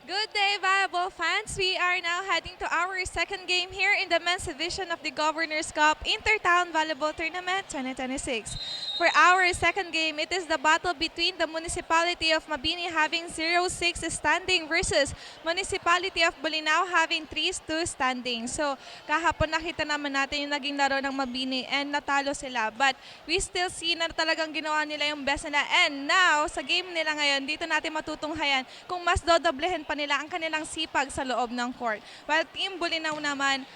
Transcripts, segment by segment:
Good day, volleyball fans. We are now heading to our second game here in the men's division of the Governor's Cup Inter-Town Volleyball Tournament 2026. For our second game, it is the battle between the municipality of Mabini having 0-6 standing versus municipality of Bolinao having 3-2 standing. So, kahapon nakita naman natin yung naging laro ng Mabini and natalo sila. But we still see na talagang ginawa nila yung best nila. And now, sa game nila ngayon, dito natin matutunghayan kung mas dodoblehin pa nila ang kanilang sipag sa loob ng court. While Team Bolinao naman,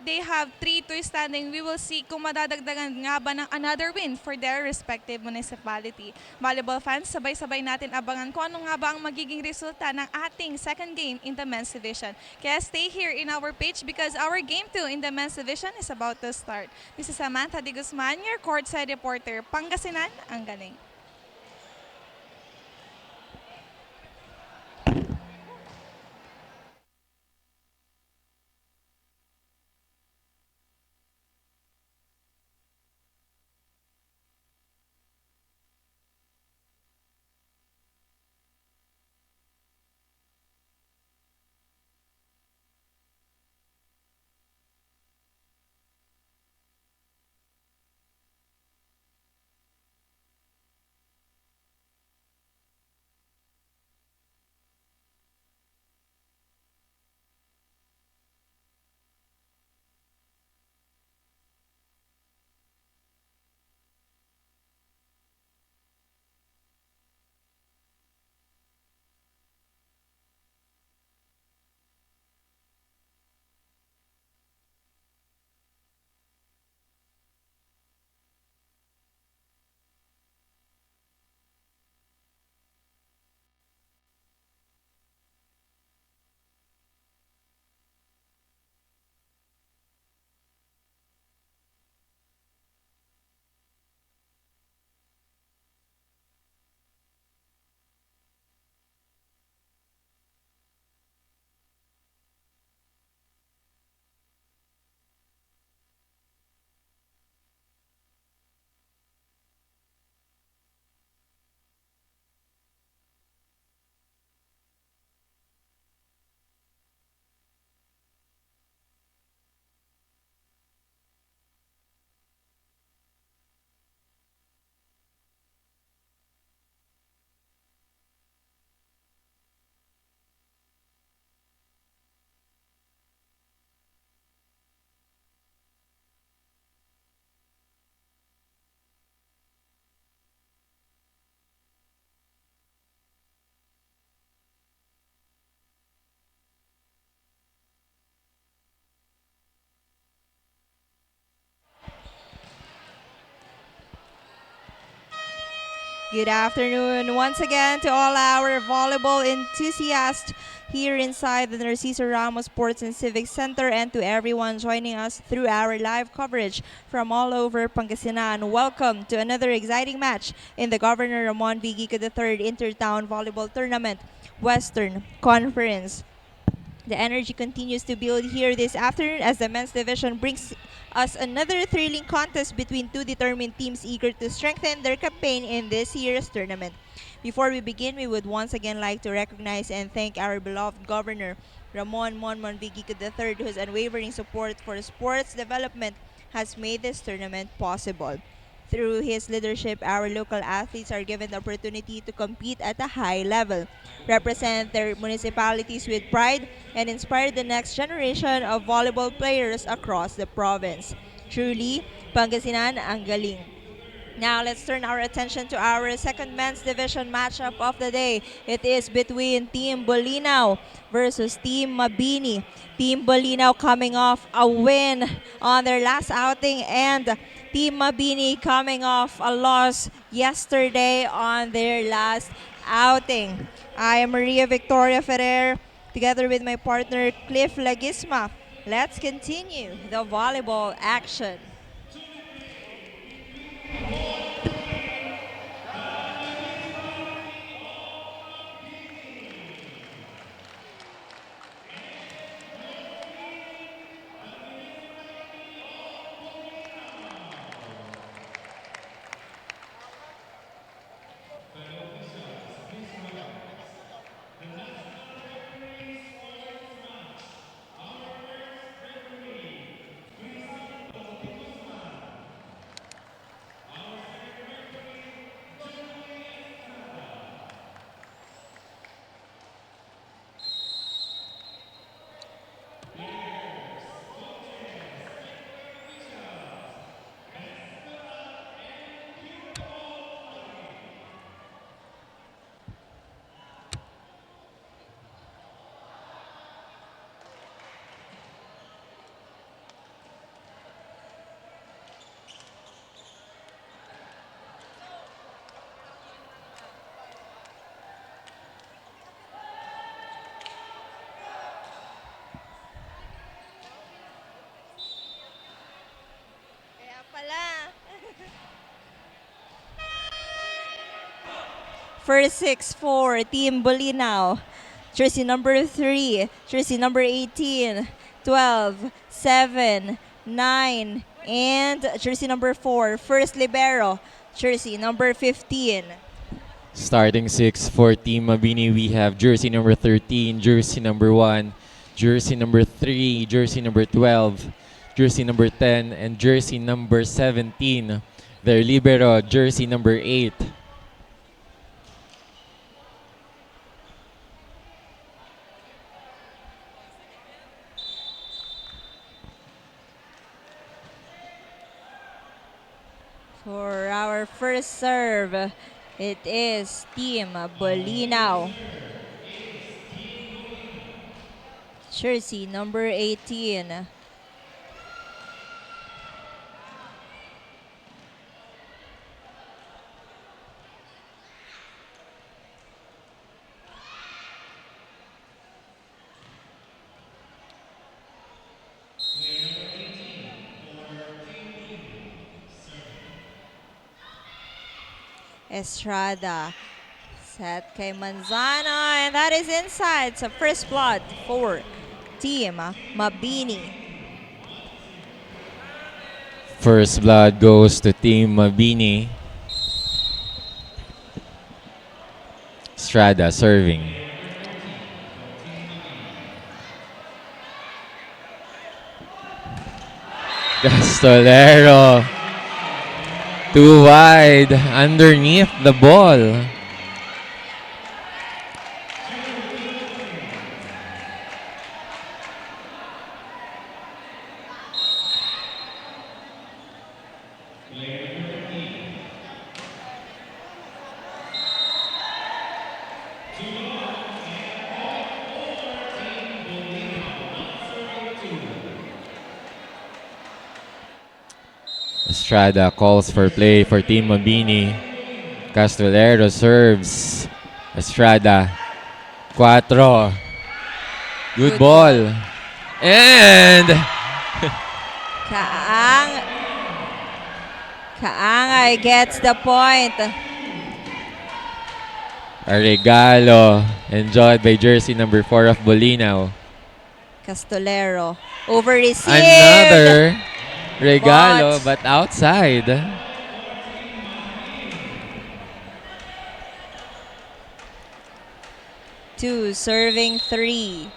they have 3-2 standing. We will see kung madadagdagan nga ba ng another win for their respective municipality. Volleyball fans, sabay-sabay natin abangan kung ano nga ba ang magiging resulta ng ating second game in the men's division. Kaya stay here in our page because our game 2 in the men's division is about to start. This is Samantha Di Guzman, your courtside reporter. Pangasinan, ang galing. Good afternoon once again to all our volleyball enthusiasts here inside the Narciso Ramos Sports and Civic Center and to everyone joining us through our live coverage from all over Pangasinan. Welcome to another exciting match in the Governor Ramon V. Guico III Inter-Town Volleyball Tournament Western Conference. The energy continues to build here this afternoon as the men's division brings us another thrilling contest between two determined teams eager to strengthen their campaign in this year's tournament. Before we begin, we would once again like to recognize and thank our beloved Governor Ramon V. Guico III, whose unwavering support for sports development has made this tournament possible. Through his leadership, our local athletes are given the opportunity to compete at a high level, represent their municipalities with pride, and inspire the next generation of volleyball players across the province. Truly, Pangasinan ang galing. Now let's turn our attention to our second men's division matchup of the day. It is between Team Bolinao versus Team Mabini. Team Bolinao coming off a win on their last outing and Team Mabini coming off a loss yesterday on their last outing. I am Maria Victoria Ferrer together with my partner Cliff Lagisma. Let's continue the volleyball action. First 6 for Team Bolinao. Jersey number 3, jersey number 18, 12, 7, 9, and jersey number 4, first libero, jersey number 15. Starting 6 for Team Mabini, we have jersey number 13, jersey number 1, jersey number 3, jersey number 12, jersey number 10, and jersey number 17. Their libero, jersey number 8. For our first serve, it is Team Bolinao. Jersey number 18. Estrada. Set kay Manzano, and that is inside. So first blood for Team Mabini. First blood goes to Team Mabini. Estrada serving. Castolero. Too wide underneath the ball. Estrada calls for play for Team Mabini. Castolero serves. Estrada. 4. Good ball. And Kaangay gets the point. a regalo enjoyed by jersey number 4 of Bolinao. Castolero over received. Another regalo, but outside. Two serving 3.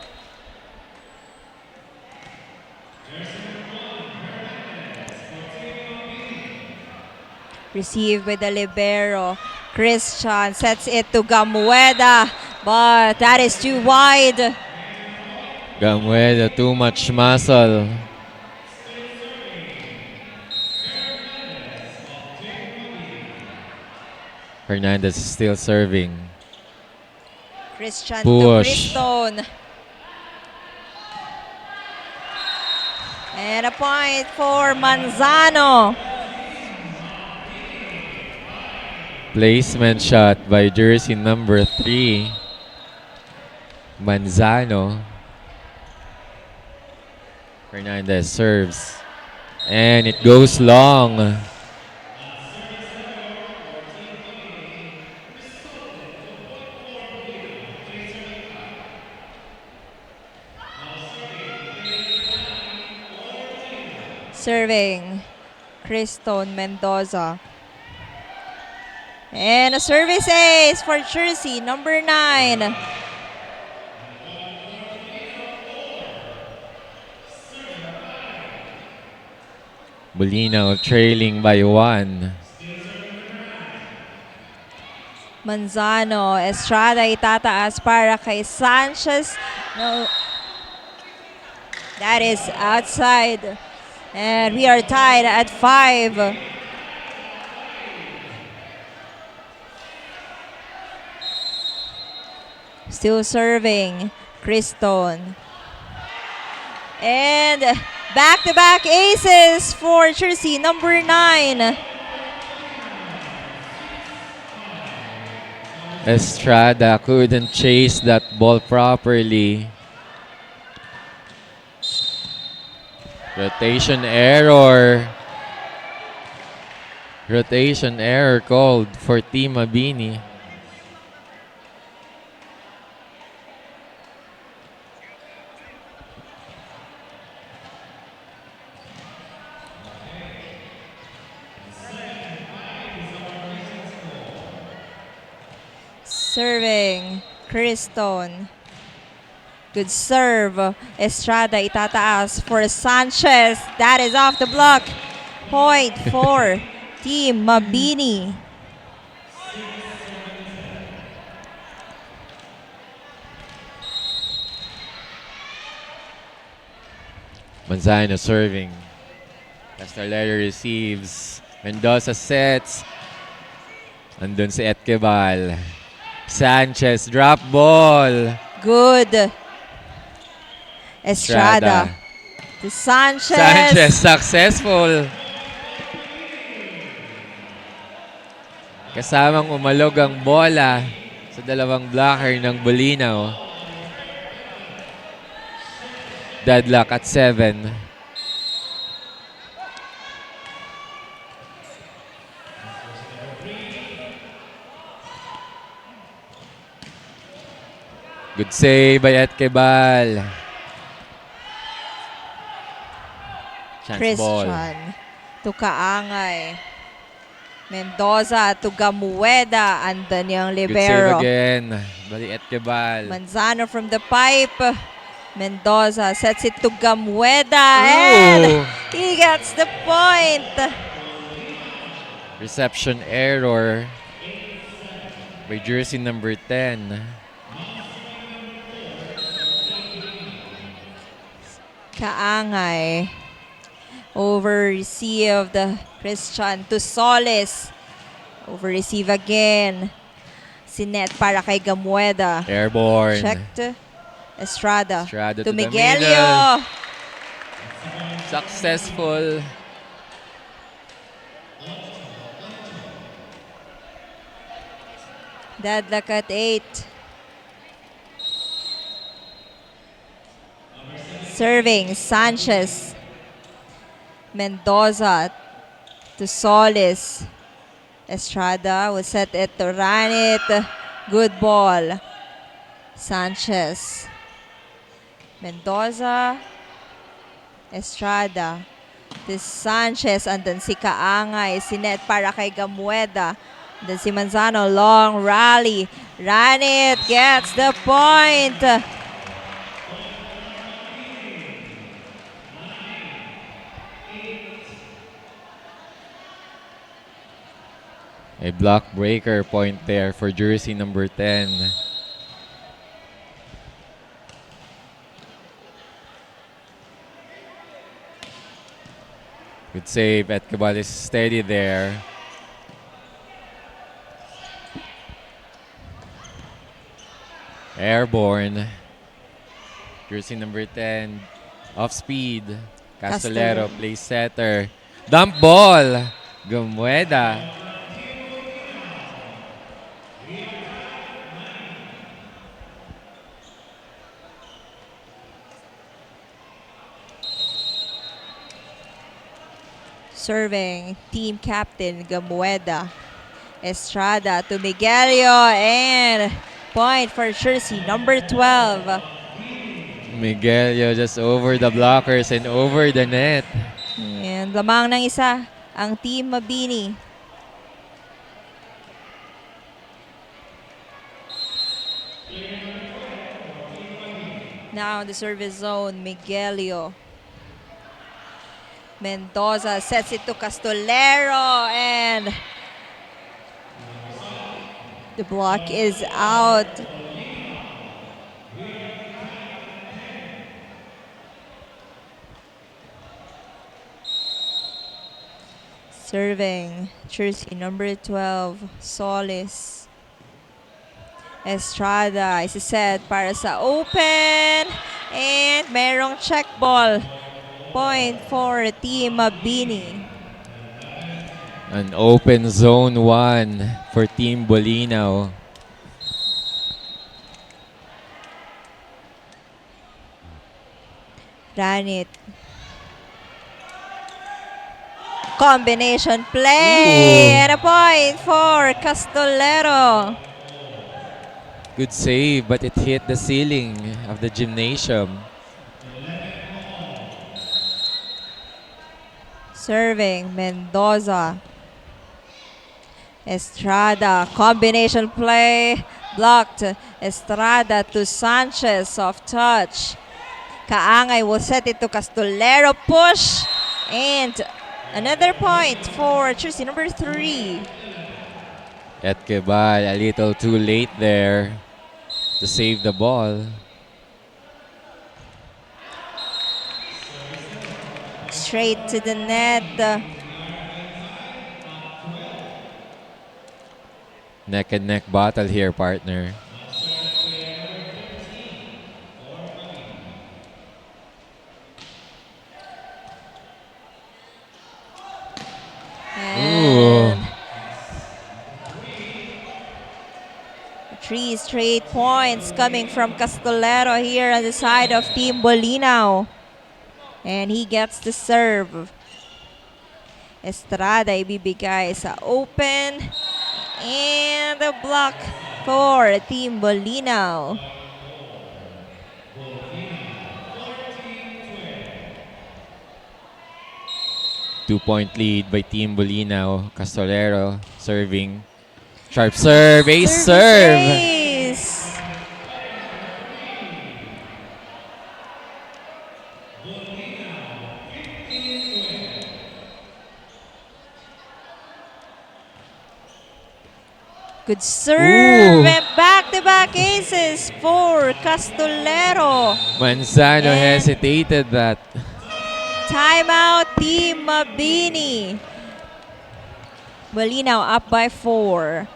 Received by the libero. Christian sets it to Gamueda, but that is too wide. Gamueda, too much muscle. Hernandez is still serving. Christian Push. to Cristone. And a point for Manzano. Placement shot by jersey number 3. Manzano. Hernandez serves. And it goes long. Serving Cristone Mendoza. And a service ace for jersey number 9. Bolinao trailing by 1. Manzano, Estrada itataas para kay Sanchez. No, that is outside. And we are tied at 5. Still serving Cristone. And back-to-back aces for jersey number 9. Estrada couldn't chase that ball properly. Rotation error. Rotation error called for Team Mabini. Serving, Cristone. Good serve. Estrada itataas for Sanchez. That is off the block. Point for Team Mabini. Manzano serving. Castellero receives. Mendoza sets. Andun si Etquebal. Sanchez, drop ball. Good. Estrada. To Sanchez. Sanchez, successful. Kasamang umalog ang bola sa dalawang blocker ng Bolinao. Deadlock at 7. Good save by Etquebal. Chance ball. Christian to Kaangay. Mendoza to Gamueda. Andan yung Good save libero. again. Bali Etquebal. Manzano from the pipe. Mendoza sets it to Gamueda. And he gets the point. Reception error by jersey number 10. Kaangay. Over receive the Christian to Solis. Over receive again. Sinet para kay Gamueda. Airborne. Checked. Estrada. Estrada To to the Miguelio. Successful. Deadlock at 8. Serving Sanchez. Mendoza to Solis. Estrada will set it to Ranit. Good ball. Sanchez. Mendoza. Estrada. To Sanchez. Andan si Kaangay. Sinet para kay Gamueda. Then si Manzano, long rally. Ranit gets the point. A block breaker point there for jersey number 10. Good save. Etquebal is steady there. Airborne. Jersey number 10. Off speed. Castellero, place setter. Dump ball. Gamueda. Serving team captain Gamueda. Estrada to Miguelio and point for jersey number 12. Miguelio just over the blockers and over the net. And lamang ng isa ang team Mabini. Now in the service zone, Miguelio. Mendoza sets it to Castellero and the block is out. Serving jersey number 12, Solis. Estrada is set para sa open and merong check ball. Point for Team Mabini. An open zone 1 for Team Bolinao. Ranit. Combination play. And a point for Castellero. Good save, but it hit the ceiling of the gymnasium. Serving Mendoza. Estrada, combination play Blocked. Estrada to Sanchez, off touch. Kaangay will set it to Castolero, push, and another point for jersey number 3. Etkebal a little too late there to save the ball. Straight to the net. Neck and neck battle here, partner. And 3 straight points coming from Castolero here on the side of Team Bolinao. And he gets the serve. Estrada ibibigay sa open. And a block for Team Bolinao. Two-point lead by Team Bolinao. Castolero serving. Sharp serve, ace serve. Ace. Good serve. Ooh. And back-to-back aces for Castolero. Manzano And hesitated that. timeout, Team Mabini. Bolinao up by 4.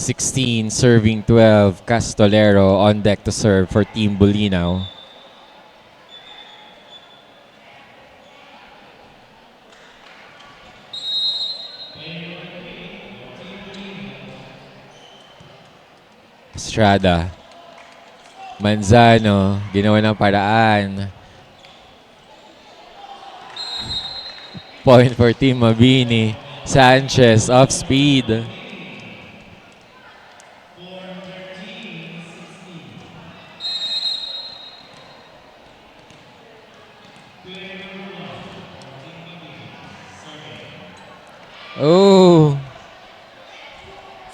(16) serving 12. Castolero on deck to serve for Team Bolinao. Estrada. Manzano, ginawa ng paraan. Point for Team Mabini. Sanchez off speed. Oh,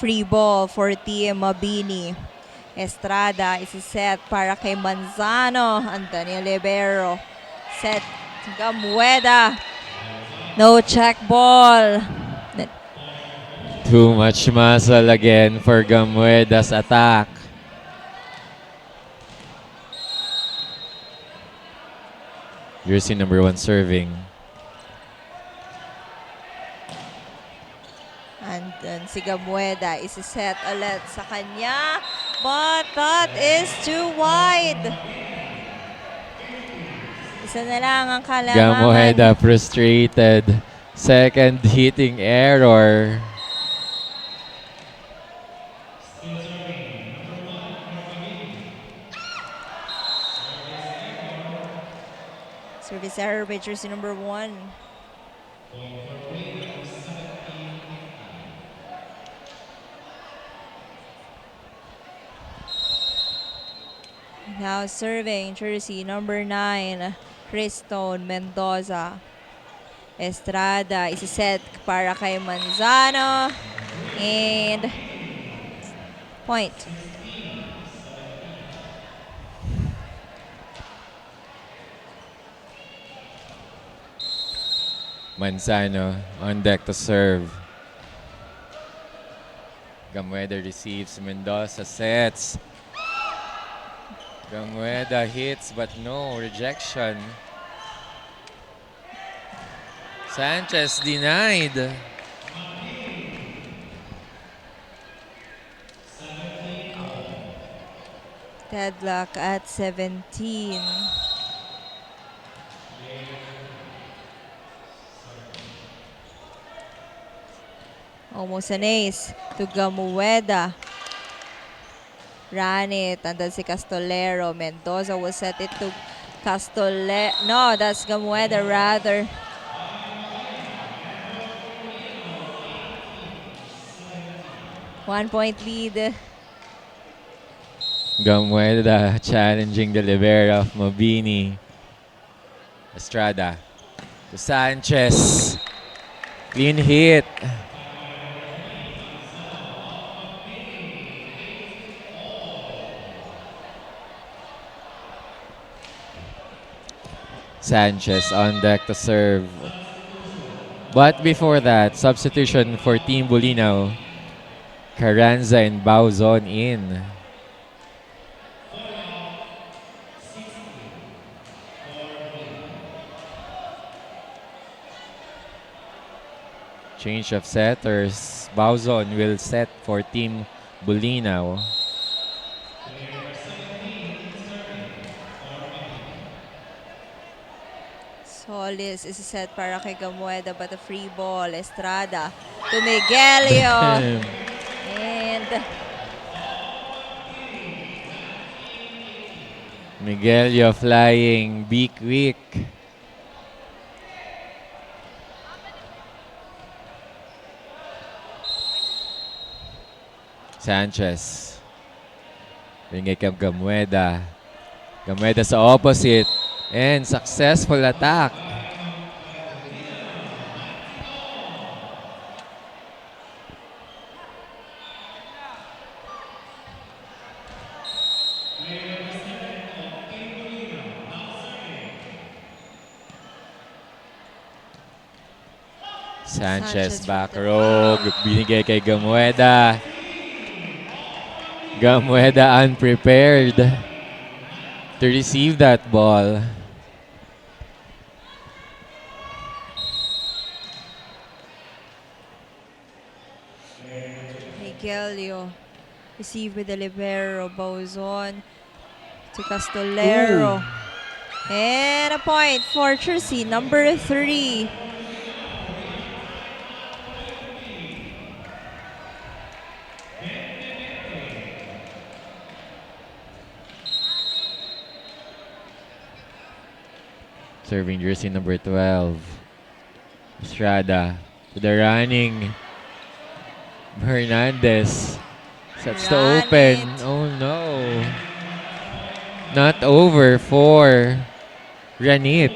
Free ball for Team Mabini. Estrada is set para kay Manzano. Antonio Libero. Set Gamueda. No check ball. too much muscle again for Gamueda's attack. Jersey number 1 serving. And then si Gamueda is set ulit sa kanya. But that is too wide. Isa na lang ang kalamangan. Gamueda frustrated. Second hitting error. Service error by jersey number 1. Now serving jersey number 9, Criston Mendoza. Estrada is set para kay Manzano. And point. Manzano on deck to serve. Gamueda receives. Mendoza sets. Gamueda hits but no rejection. Sanchez denied. Deadlock at 17. Almost an ace to Gamueda. Ran it. Andun si Castolero. Mendoza will set it to Castolero. No, that's Gamueda rather. One-point lead. Gamueda challenging the libero of Mabini. Estrada to Sanchez. Clean hit. Sanchez on deck to serve. But before that, substitution for Team Bolinao. Carranza and Bauzon in. Change of setters. Bauzon will set for Team Bolinao. Solis is set para kay Gamueda but a free ball. Estrada to Miguelio. And Miguelio flying. Be quick. Sanchez. Bringay kay Gamueda. Gamueda sa opposite. And successful attack. Sanchez back row. Binigay kay Gamueda. Gamueda unprepared to receive that ball. Miguelio received with the libero. Bauzon to Castolero. And a point for jersey number 3. Serving jersey number 12. Estrada to the running. Hernandez sets to open. Oh no. Not over for Ranit.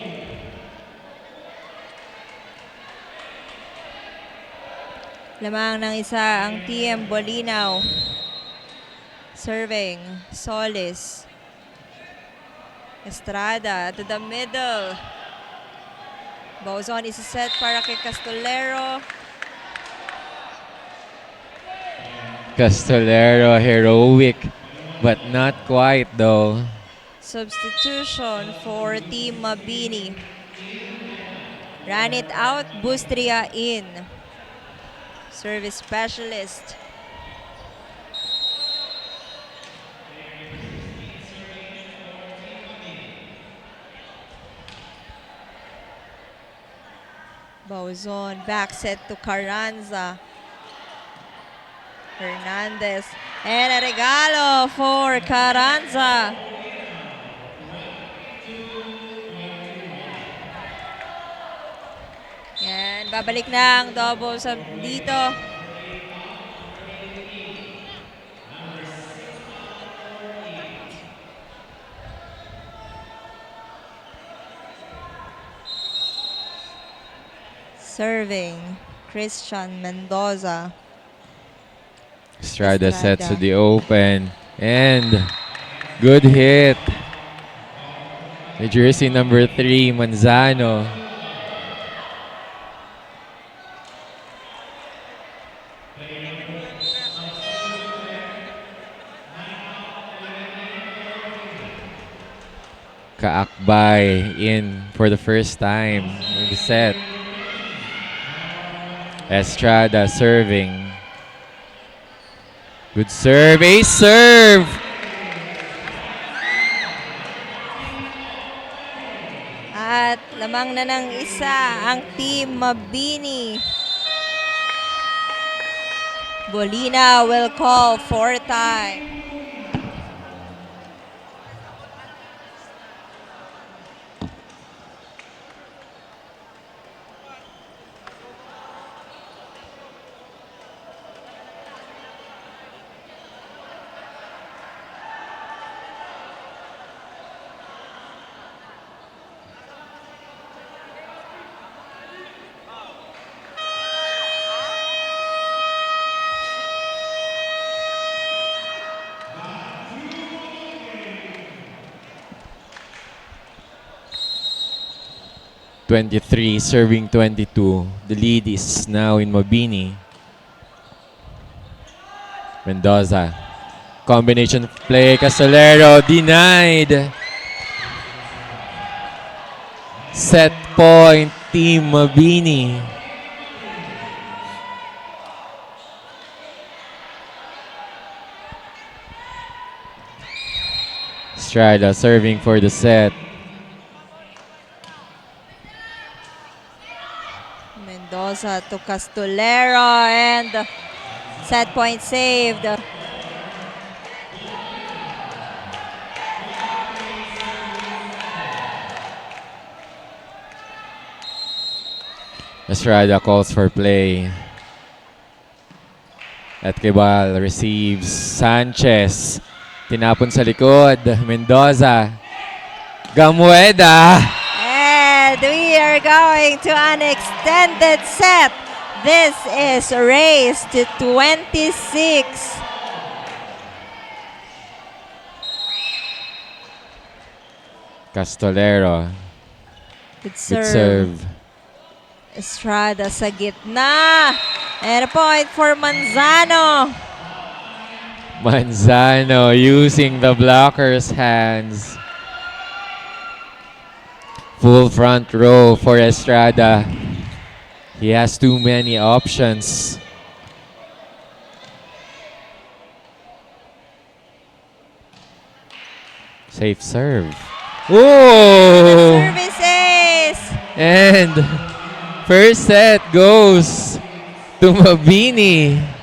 Lamang ng isa ang TM Bolinao. Serving Solis. Estrada to the middle. Bauzon is set para kay Castolero. Castolero heroic but not quite though. Substitution for Team Mabini. Ran it out, Bustria in. Service specialist. Bauzon back set to Carranza. Hernandez. And a regalo for Carranza. Yan, babalik na ang double sub dito. Serving Christian Mendoza. Estrada sets to the open. And good hit. The jersey number 3, Manzano. Kaakbay in for the first time in the set. Estrada serving. Good serve. Ace serve! At lamang na ng isa ang Team Mabini. Bolinao will call for time. 23 serving 22. The lead is now in Mabini. Mendoza. Combination play. Castolero denied. Set point, Team Mabini. Estrada serving for the set. Mendoza to Castolero and set point saved. Estrada calls for play. Etquebal receives. Sanchez. Tinapon sa likod. Mendoza. Gamueda. And we are going to an extended set. This is a race to 26. Castolero. Good Good serve. Estrada sa gitna. And a point for Manzano. Manzano using the blocker's hands. Full front row for Estrada. He has too many options. Safe serve. Oh! Service ace. And first set goes to Mabini.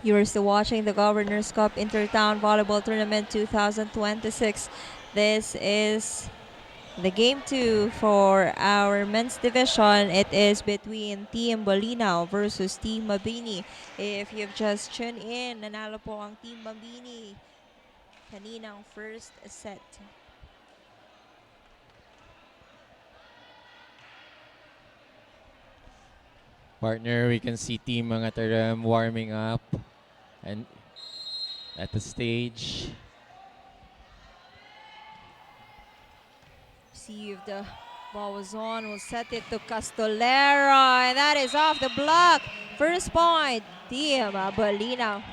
You are still watching the Governor's Cup Inter-Town Volleyball Tournament 2026. This is the game 2 for our men's division. It is between Team Bolinao versus Team Mabini. If you've just tuned in, nanalo po ang Team Mabini kaninang first set. Partner, we can see Team Mangatarem warming up and at the stage. Received, the ball was on, will set it to Castolero, and that is off the block. First point, Team Bolinao.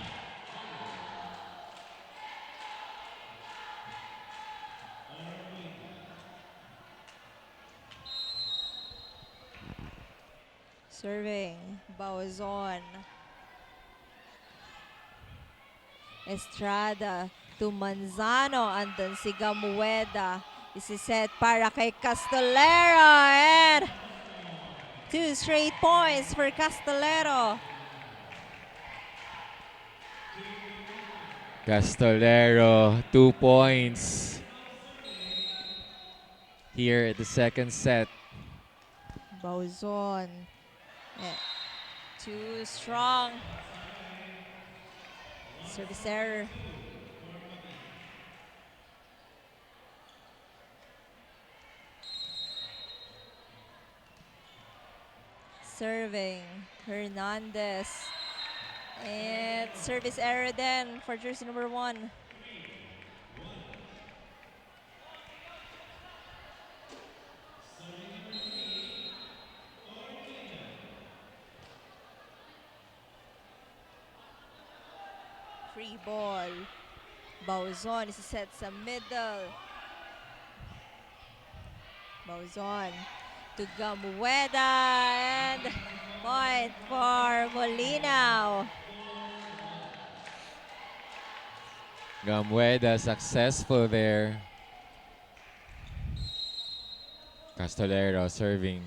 Serving, Bawazon. Estrada to Manzano. Andun si Gamueda. Isiset para kay Castolero. And 2 straight points for Castolero. Castolero, 2 points here at the second set. Bauzon. Eh, too strong. Service error. Serving Hernandez. And service error then for jersey number 1. Free ball. Bauzon is set sa middle. Bauzon to Gamueda and point for Bolinao. Gamueda successful there. Castolero serving.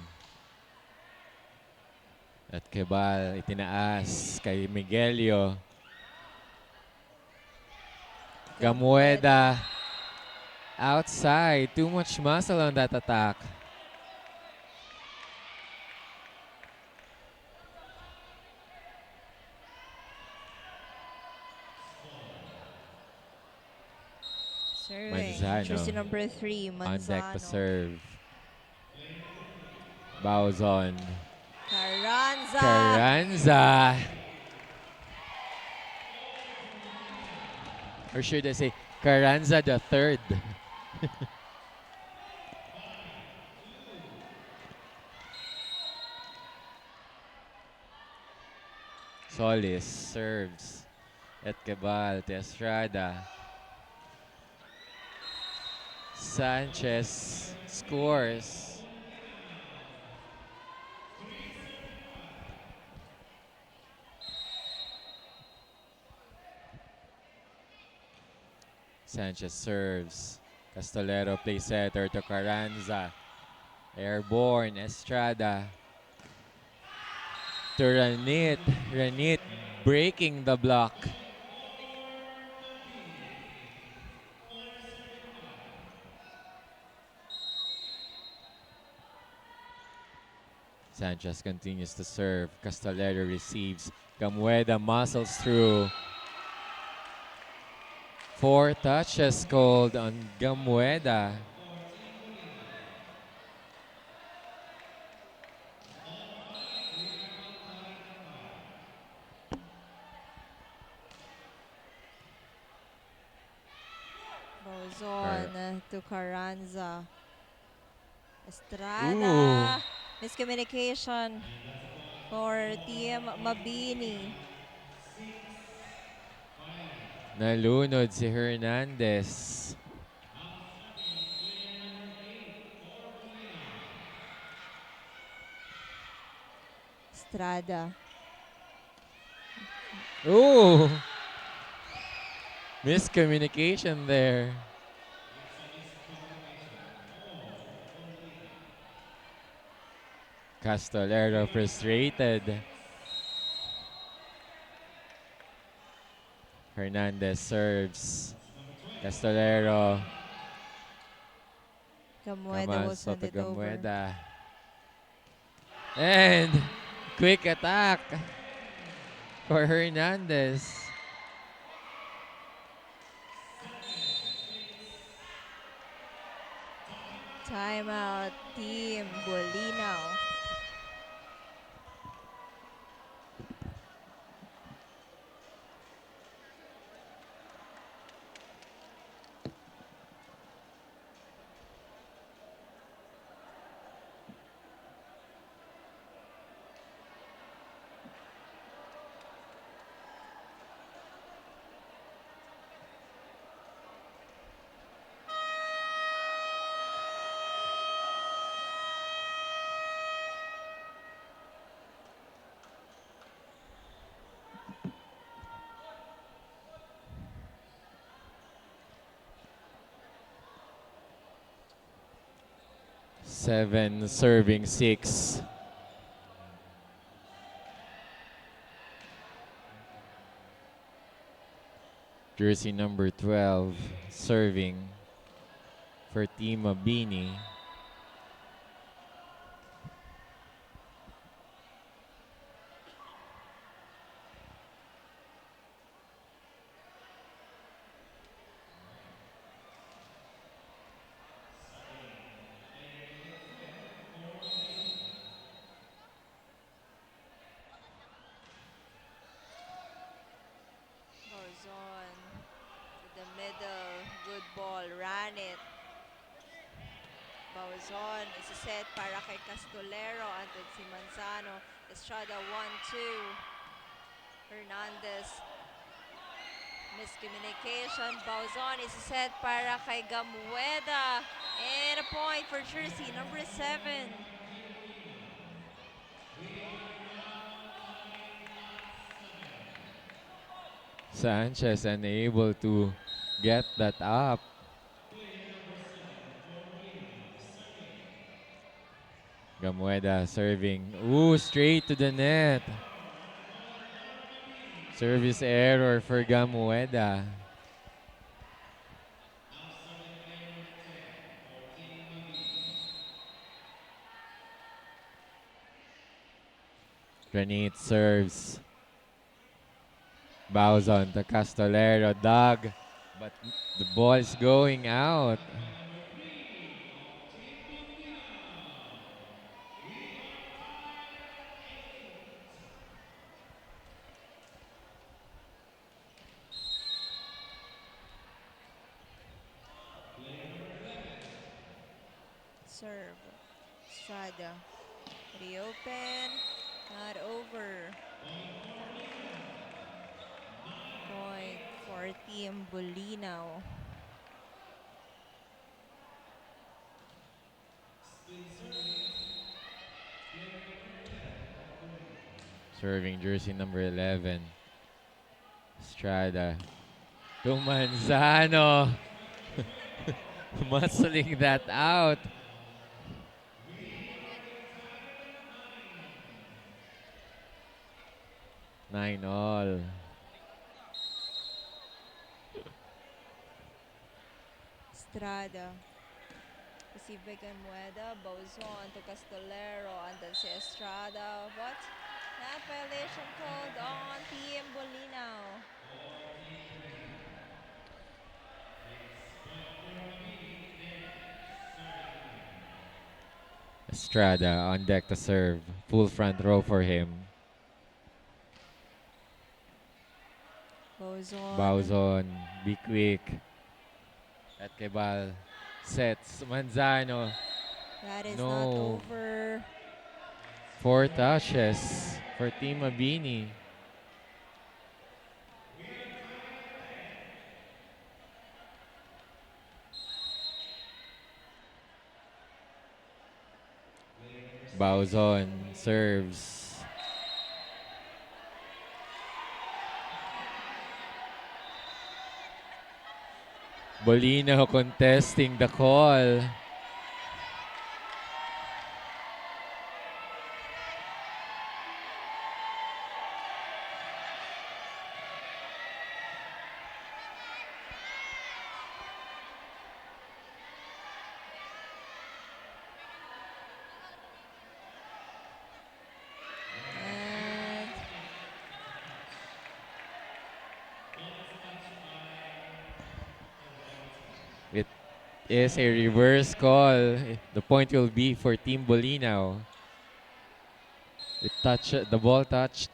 At Kebal itinaas kay Miguelio. Gamueda outside. Too much muscle on that attack. Serving Manzano. jersey number 3, On deck to Manzano. serve. Bauzon. Carranza. Carranza. Or should I say, Carranza the third. Solis serves. At Cabal to Estrada. Sanchez scores. Sanchez serves. Castolero plays setter to Carranza. Airborne, Estrada. To Ranit. Ranit breaking the block. Sanchez continues to serve. Castolero receives. Gamueda muscles through. 4 touches called on Gamueda. Bauzon to Carranza. Estrada. Miscommunication for Team Mabini. Nalunod si Hernandez. Estrada. Ooh! Miscommunication there. Castolero frustrated. Hernandez serves. Castolero. Gamueda will send to it over. Gamueda. And quick attack for Hernandez. Timeout, Team Bolinao. Seven serving 6. Jersey number 12 serving for Team Mabini. Bauzon to the middle. Good ball. Ran it. Bauzon is a set para kay Castolero. Andun si Manzano. Estrada 1-2. Hernandez. Miscommunication. Bauzon is a set para kay Gamueda. And a point for jersey number 7. Sanchez unable to get that up. Gamueda serving. Ooh, straight to the net. Service error for Gamueda. Granite serves. Bauzon to Castolero. Dug. But the ball is going out. Serve. Estrada. Reopen. Not over. Point for Team Bolinao. Serving jersey number 11. Estrada. To Manzano. Muscling that out. 9-all. Estrada. Receive by Gamueda. Bauzon to Castolero. And then si Estrada. What? Not violation called on Team Bolinao. Estrada on deck to serve. Full front row for him. Bauzon. Be quick. At Kebal. Sets. Manzano. That is No. not over. 4 touches for Team Mabini. Bauzon serves. Bolinao contesting the call. And It is a reverse call. The point will be for Team Bolinao. The ball touched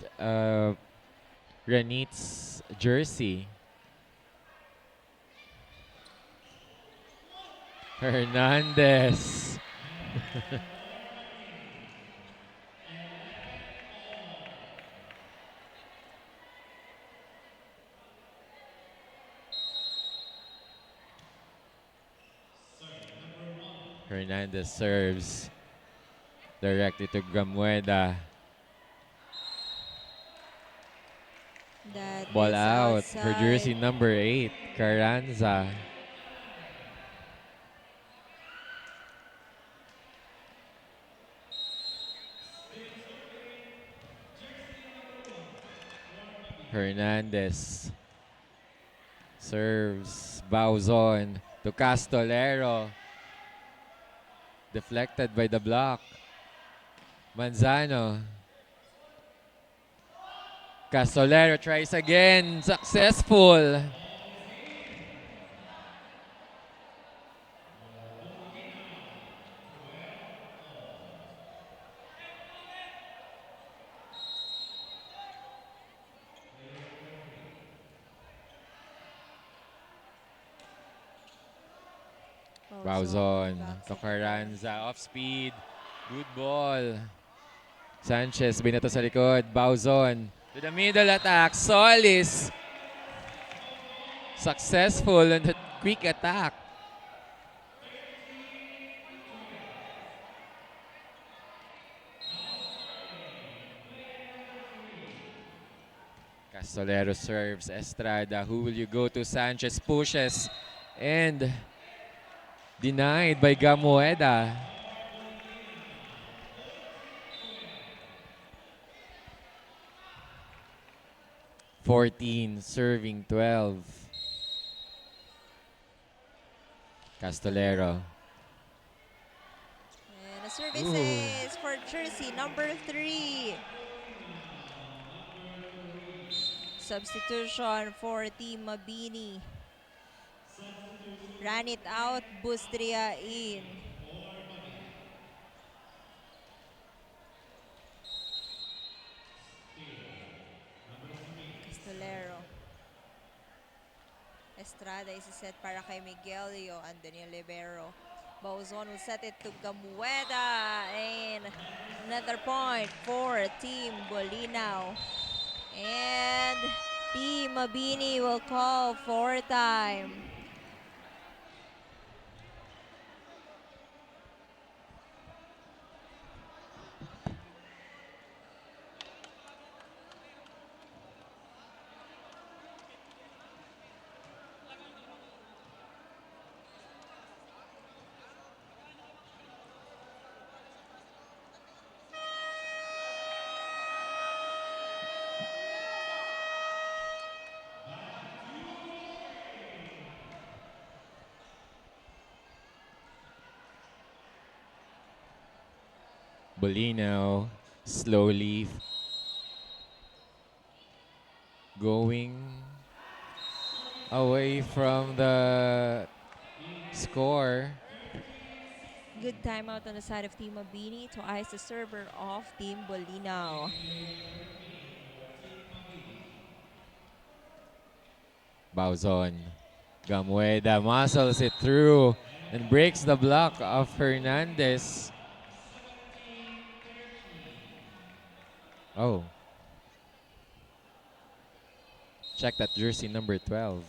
Granite's jersey. Hernandez. Hernandez serves directly to Gamueda. that Ball is out for jersey outside. number 8, Carranza. Hernandez serves. Bauzon to Castolero. Deflected by the block. Manzano. Castolero tries again. Successful. Bauzon back to set again. Carranza. Off speed. Good ball. Sanchez, binato sa likod. Bauzon to the middle attack. Solis. Successful on the quick attack. Castolero serves Estrada. Who will you go to? Sanchez pushes and denied by Gamueda. (14) serving 12. Castolero. And the services for jersey number 3. Substitution for Team Mabini. Ran it out, Bustria in. Castolero. Estrada is set para kay Miguelio and Daniel Libero. Bauzon will set it to Gamueda. And another point for Team Bolinao. And Team Mabini will call for time. Bolinao slowly going away from the score. Good timeout on the side of Team Mabini to ice the server of Team Bolinao. Bauzon. Gamueda muscles it through and breaks the block of Hernandez. Oh. Check that jersey number 12.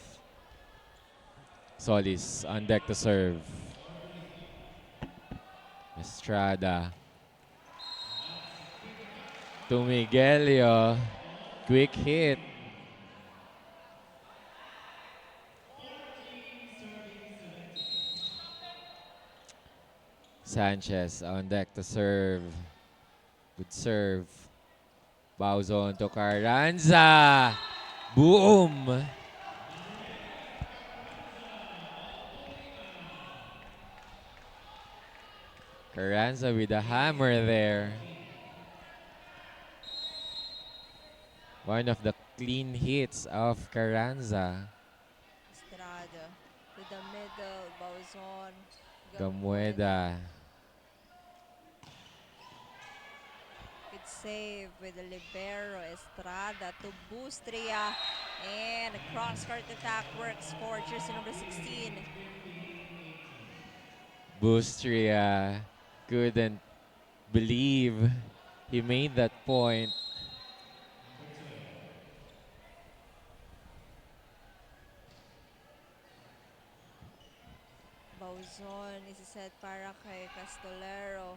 Solis on deck to serve. Estrada. To Miguelio. Quick hit. Sanchez on deck to serve. Good serve. Bauzon to Carranza. Boom! Carranza with a hammer there. One of the clean hits of Carranza. Estrada to the middle, Bauzon. Gamueda. Good save with the Libero. Estrada to Bustria. And a cross-court attack works for jersey number 16. Bustria couldn't believe he made that point. Bauzon is set para kay Castolero.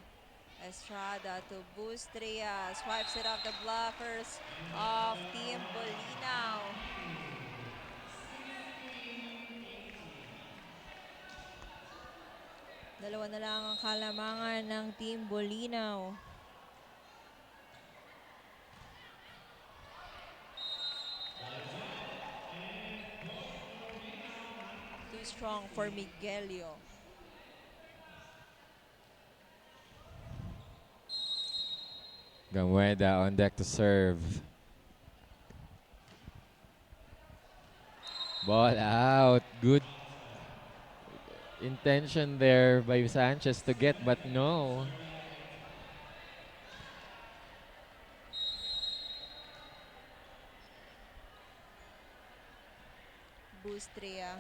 Estrada to Bustria. Swipes it off the blockers of Team Bolinao. Dalawa na lang ang kalamangan ng Team Bolinao. Too strong for Miguelio. Gamueda on deck to serve. Ball out. Good intention there by Sanchez to get, but no. Bustria.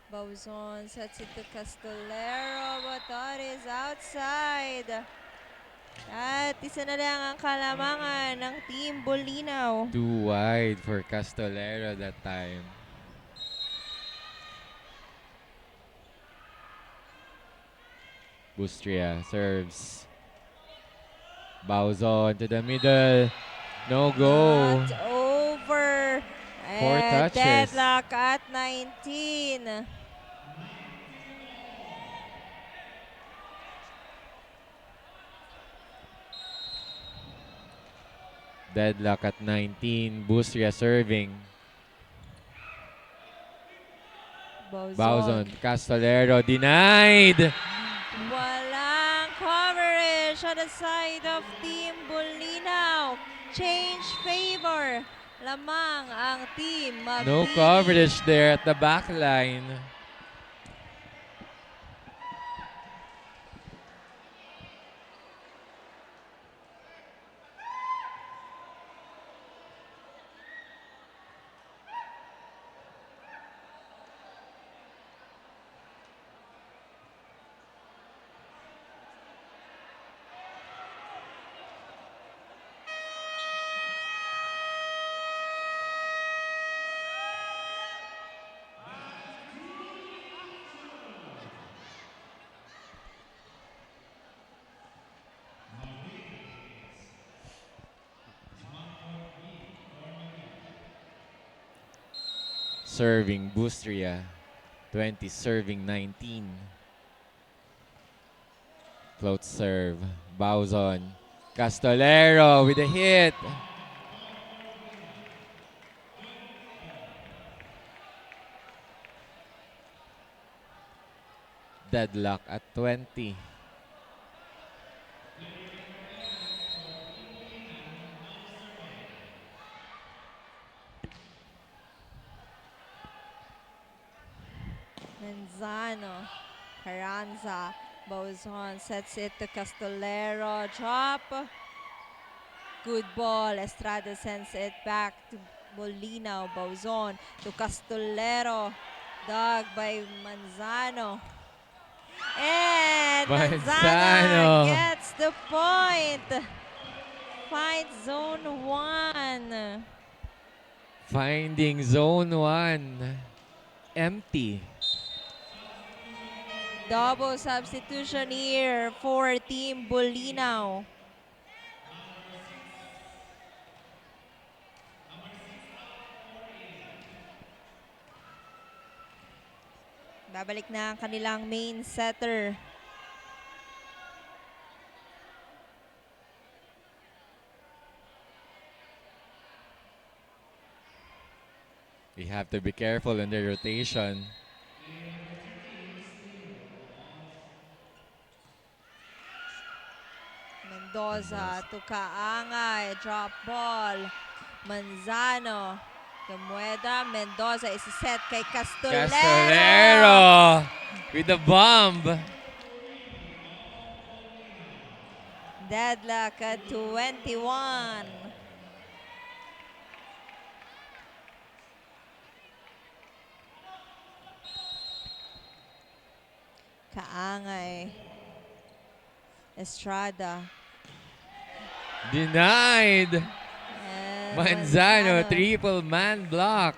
Bauzon sets it to Castillero, but that is outside. At isa na lang ang kalamangan ng Team Bolinao. Too wide for Castillero that time. Bustria serves. Bauzon to the middle. No go. Not over. 4 touches. Deadlock at 19. Deadlock at 19. Bustria serving. Bauzon. Castillero denied. Walang coverage on the side of Team Bolinao. Change favor. Lamang ang Team Mabini. No coverage there at the back line. Serving Bustria. 20 serving 19. Float serve. Bauzon. Castillero with a hit. Deadlock at 20. Manzano, Carranza, Bauzon sets it to Castillero, drop. Good ball, Estrada sends it back to Bolinao, Bauzon to Castillero, dug by Manzano. And Manzano gets the point. Finds zone 1. Finding zone 1. Empty. Double substitution here for Team Bolinao. Babalik na ang kanilang main setter. You have to be careful in the rotation. Mendoza to Kaangay, drop ball. Manzano, Gamueda, Mendoza is set kay Castillero. Castillero with the bomb. Deadlock at 21. Kaangay. Estrada. Denied. And Manzano, triple man block.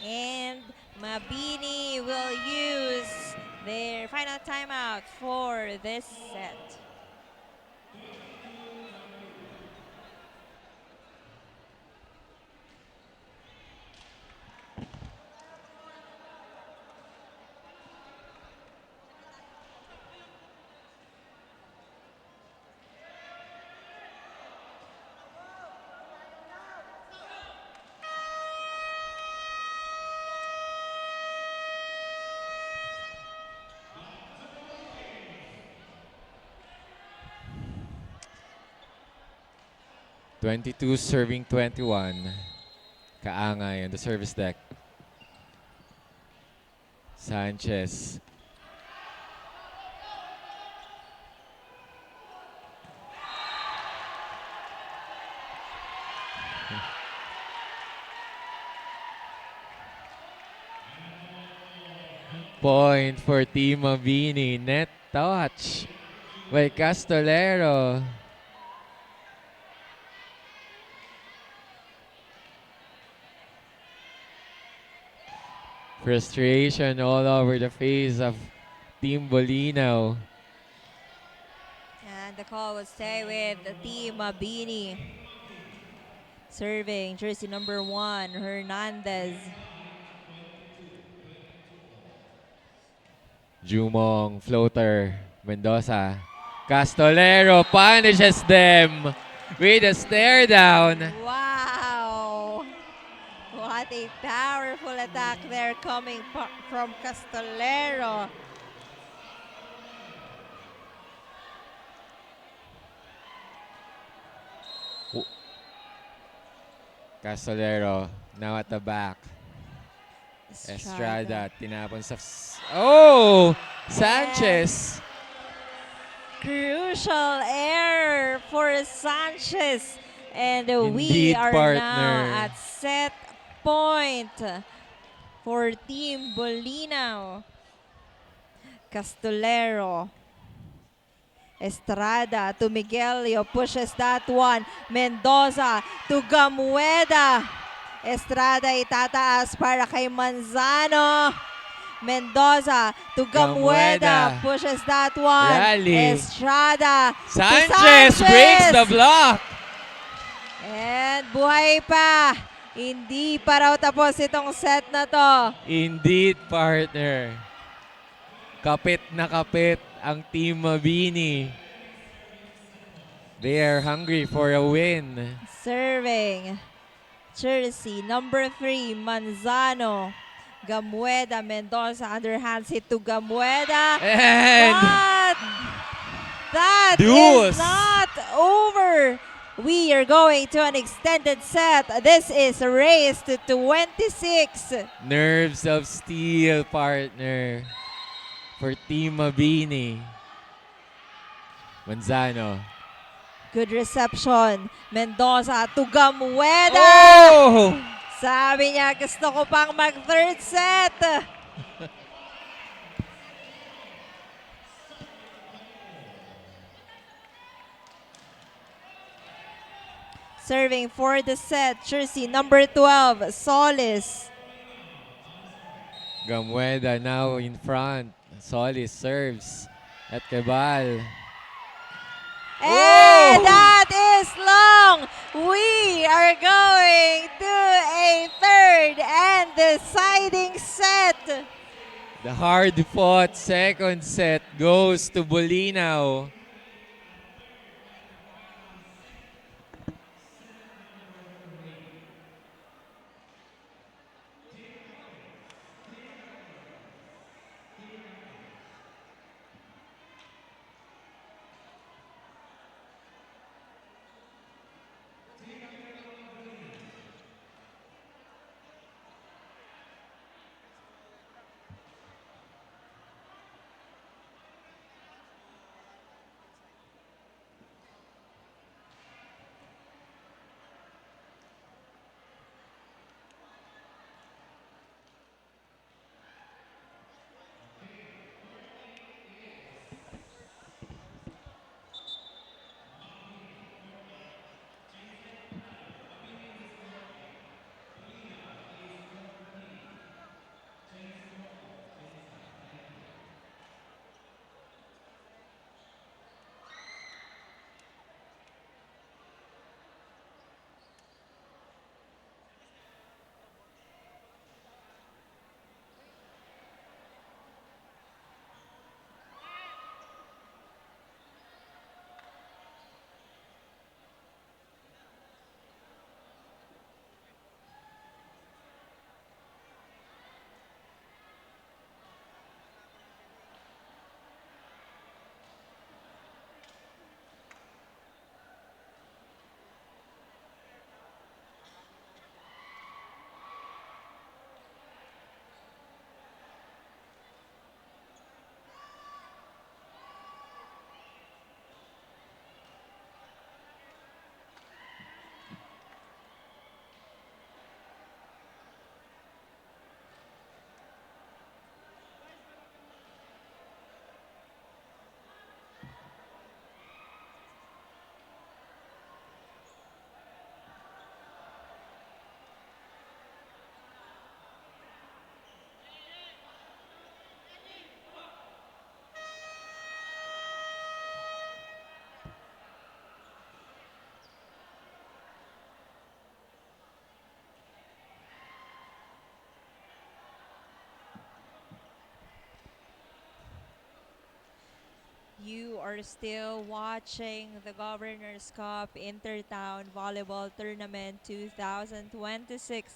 And Mabini will use their final timeout for this set. (22 serving 21. Kaangay on the service deck. Sanchez. Point for Team Mabini. Net touch by Castolero. Frustration all over the face of Team Bolinao. And the call will stay with the Team Mabini. Serving jersey number 1, Hernandez. Jumong, floater, Mendoza. Castolero punishes them with a stare down. Wow! What a powerful attack there coming from Castolero. Castolero now at the back. Estrada tinapon sa... Oh! Sanchez! Crucial error for Sanchez. And we Indeed, are partner. now at set point for Team Bolinao. Castolero. Estrada to Miguelio, pushes that one. Mendoza to Gamueda. Estrada itataas para kay Manzano. Mendoza to Gamueda, pushes that one. Rally. Estrada Sanchez breaks the block. And buhay pa. Hindi pa raw tapos itong set na to. Indeed, partner. Kapit na kapit ang Team Mabini. They are hungry for a win. Serving jersey number 3, Manzano. Gamueda, Mendoza, underhand hit to Gamueda. And But that Deuce. is not over. We are going to an extended set. This is a race to 26. nerves of steel, partner, for Team Mabini. Manzano. Good reception. Mendoza to Gamueda. Oh! Sabi niya, gusto ko pang mag-third set. Serving for the set, jersey number 12, Solis. Gamueda now in front. Solis serves at Cabal. And that is long. We are going to a third and deciding set. The hard-fought second set goes to Bolinao. are still watching the Governor's Cup Inter-Town Volleyball Tournament 2026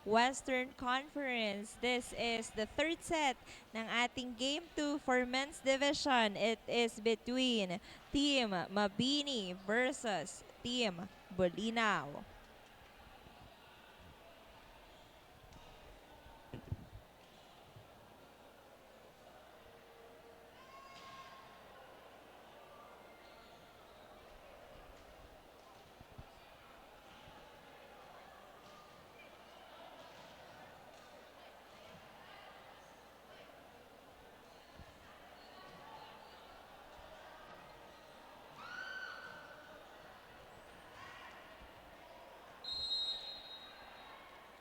Western Conference. This is the third set ng ating Game 2 for Men's Division. It is between Team Mabini versus Team Bolinao.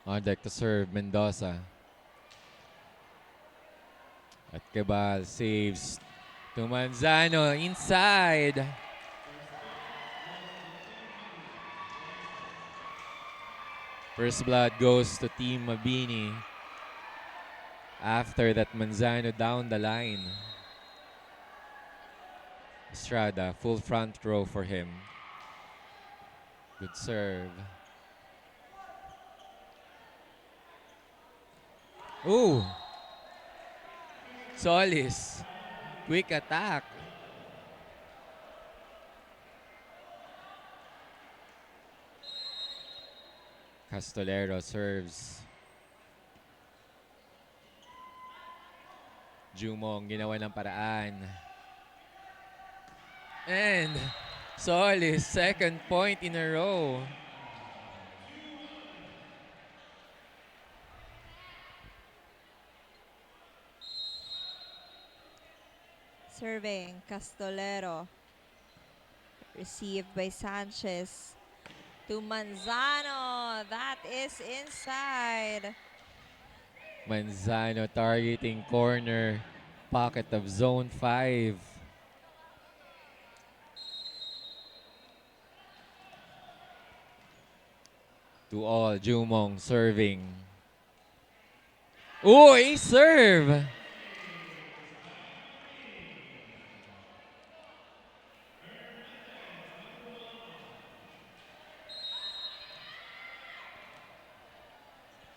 On deck to serve, Mendoza. At Cabal saves to Manzano inside. First blood goes to Team Mabini. After that, Manzano down the line. Estrada, full front row for him. Good serve. Ooh. Solis. Quick attack. Castolero serves. Jumong ginawa ng paraan. And Solis, second point in a row. Serving Castolero. Received by Sanchez. To Manzano. That is inside. Manzano targeting corner pocket of zone 5. To all, Jumong serving. Ooh, ace serve!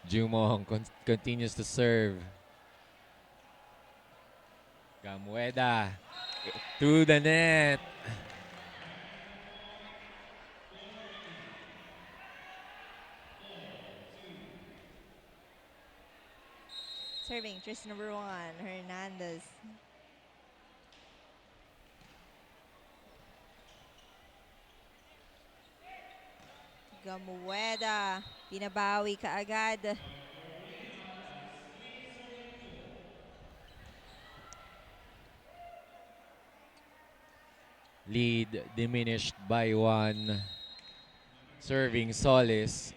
Jumong continues to serve. Gamueda to the net. Serving Tris number 1, Hernandez. Gamueda, pinabawi kaagad. Lead diminished by 1. Serving Solis.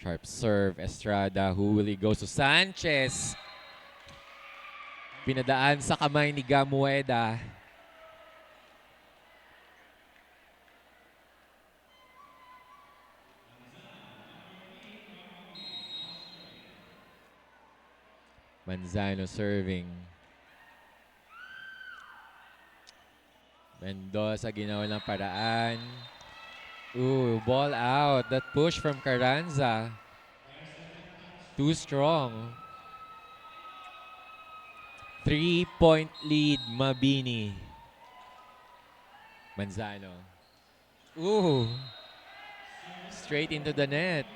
Sharp serve, Estrada. Who will he go to? Sanchez. Pinadaan sa kamay ni Gamueda. Manzano serving. Mendoza ginawa ng paraan. Ooh, ball out. That push from Carranza. Too strong. 3-point lead, Mabini. Manzano. Ooh. Straight into the net.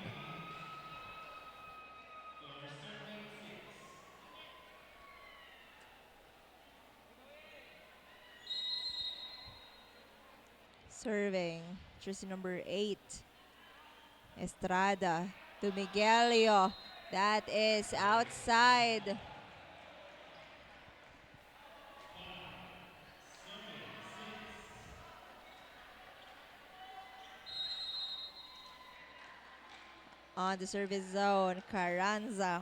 Serving jersey number 8, Estrada to Miguelio. That is outside. On the service zone, Carranza.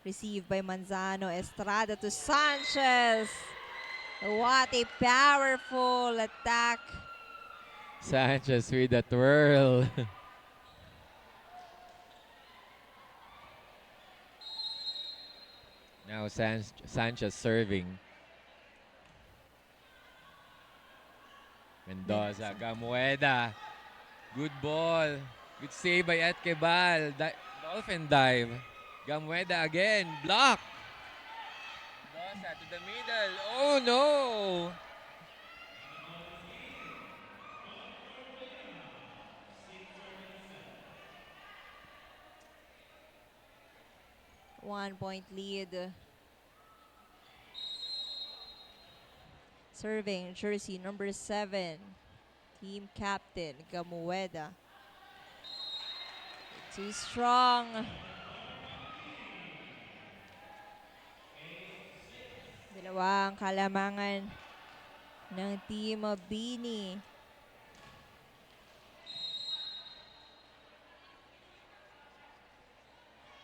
Received by Manzano. Estrada to Sanchez. What a powerful attack. Sanchez with a twirl. Now Sanchez serving. Mendoza, Gamueda. Good ball. Good save by Etkebal. Dolphin dive. Gamueda again. Block. Mendoza to the middle. Oh no! 1-point lead. Serving jersey number 7. Team captain, Gamueda. Too strong. Dalawang kalamangan ng Team Mabini.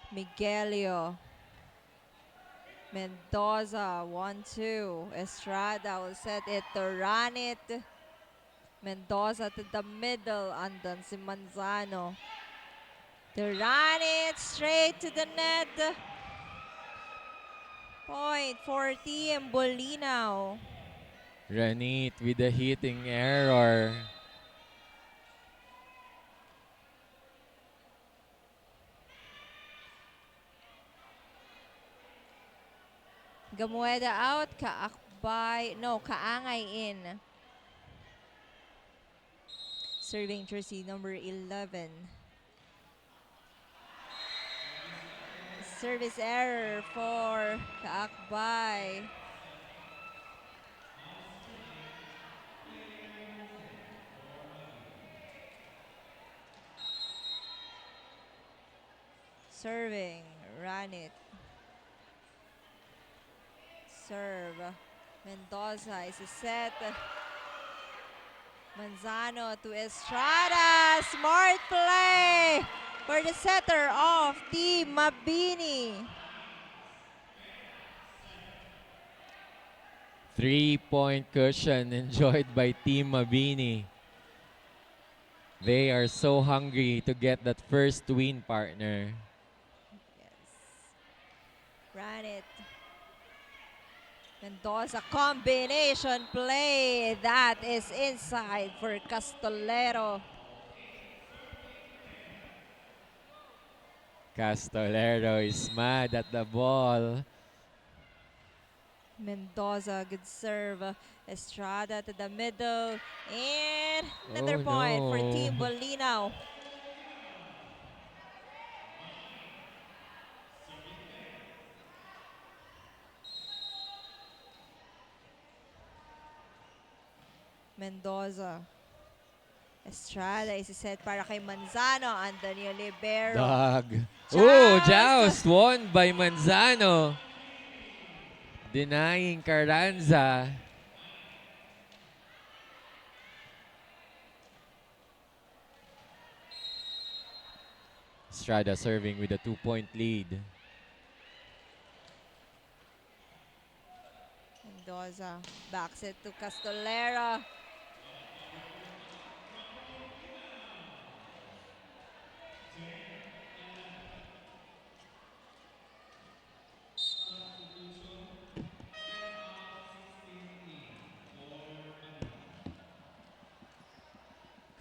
Miguelio. Mendoza, 1-2. Estrada will set it to run it. Mendoza to the middle. Andan si Manzano. To run it straight to the net. Point for Team Bolinao. Ranit with the hitting error. Gamueda out, Kaakbay, no, Kaangay in. Serving jersey number 11. Service error for Kaakbay. Serving, run it. Serve. Mendoza is set. Manzano to Estrada. Smart play for the setter of Team Mabini. 3-point cushion enjoyed by Team Mabini. They are so hungry to get that first win, partner. Yes. Run it. Mendoza combination play. That is inside for Castolero. Castolero is mad at the ball. Mendoza, good serve. Estrada to the middle. And another Oh, point for no. Team Bolinao. Mendoza. Estrada is set para kay Manzano. Antonio Libero. Dog. Joust. Oh, joust won by Manzano. Denying Carranza. Estrada serving with a 2-point lead. Mendoza backs it to Castolero.